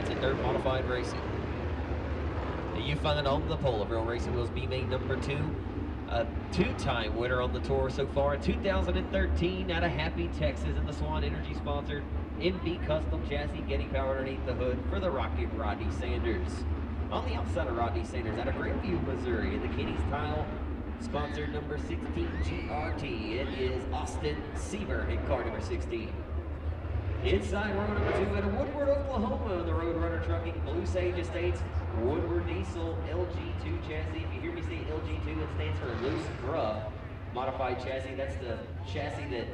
Provence in dirt modified racing. You find it on the pole of Real Racing Wheels B-Main number 2. A two-time winner on the tour so far. 2013 out of Happy, Texas, in the Swan Energy sponsored MB Custom Chassis, getting power underneath the hood for the Rocket Rodney Sanders. On the outside of Rodney Sanders, out of Grandview, Missouri, in the Kitty's Tile, sponsored number 16 GRT. It is Austin Siebert in car number 16. Inside row number 2 out of Woodward, Oklahoma, the Roadrunner Trucking Blue Sage Estates Woodward Diesel LG2 chassis. If you hear me say LG2, it stands for Loose Gruff Modified Chassis. That's the chassis that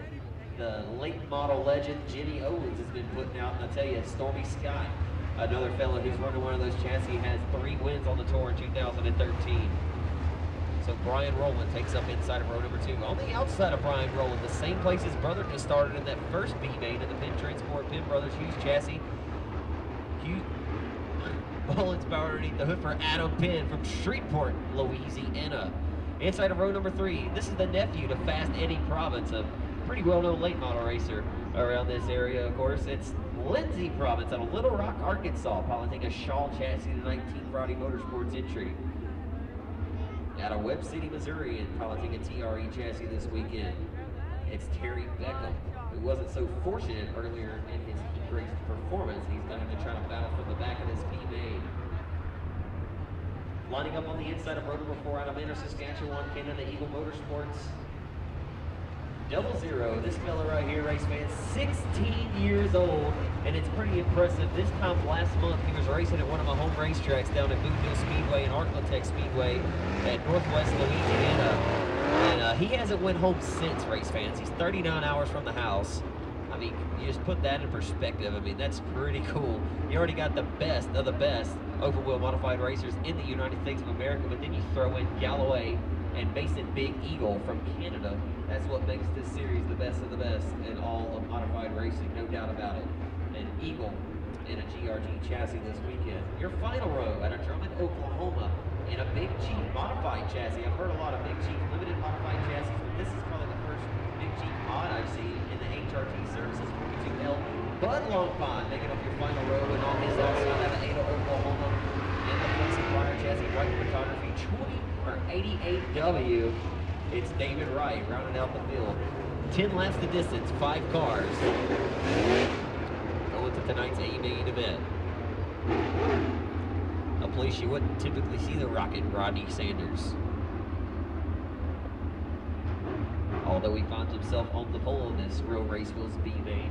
the late model legend Jimmy Owens has been putting out. And I tell you, Stormy Scott, another fellow who's running one of those chassis, has 3 wins on the tour in 2013. So Bryan Rowland takes up inside of row number 2. On the outside of Bryan Rowland, the same place his brother just started in that first B-Main in the Penn Transport Penn Brothers Hughes chassis. Mullins power underneath the hood for Adam Penn from Shreveport, Louisiana. Inside of row number 3, this is the nephew to Fast Eddie Provence, a pretty well-known late model racer around this area, of course. It's Lynnsee Provence out of Little Rock, Arkansas, piloting a Shaw chassis, the 19 Friday Motorsports entry. Out of Webb City, Missouri, and piloting a TRE chassis this weekend. It's Terry Beckham, who wasn't so fortunate earlier in his heat race performance. He's going to have to try to battle from the back of this B-Main. Lining up on the inside of row number 4 out of Manor, Saskatchewan, Canada, Eagle Motorsports. 00, this fella right here, race fan, 16 years old, and it's pretty impressive. This time last month, he was racing at one of my home racetracks down at Boonville Speedway and Okla Speedway at Northwest Louisiana. And he hasn't went home since, race fans. He's 39 hours from the house. I mean, you just put that in perspective. I mean, that's pretty cool. You already got the best of the best open wheel modified racers in the United States of America, but then you throw in Galloway and Masen Big Eagle from Canada. That's what makes this series the best of the best in all of modified racing, no doubt about it. An Eagle in a GRT chassis this weekend. Your final row out of Drummond, Oklahoma, in a BigChief modified chassis. I've heard a lot of BigChief limited modified chassis, but this is probably the first BigChief mod I've seen in the HRT Services 42L. Bud Longpine making up your final row, and on his outside out of Ada, Oklahoma, in the FlexiFlyer chassis, Wright Photography 88W. It's David Wright rounding out the field. 10 laps the distance, 5 cars. Going to tonight's A-Main event. A place you wouldn't typically see the Rocket Rodney Sanders. Although he finds himself on the pole of this Real Race Wheels B-Main.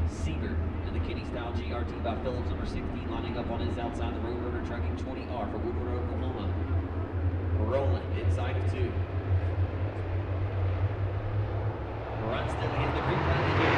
Siebert in the Kitty Style GRT by Phillips, number 16, lining up on his outside, the Roadrunner Trucking 20R for Woodward, Oklahoma. Rowland inside of 2. Bryan still in the green flag.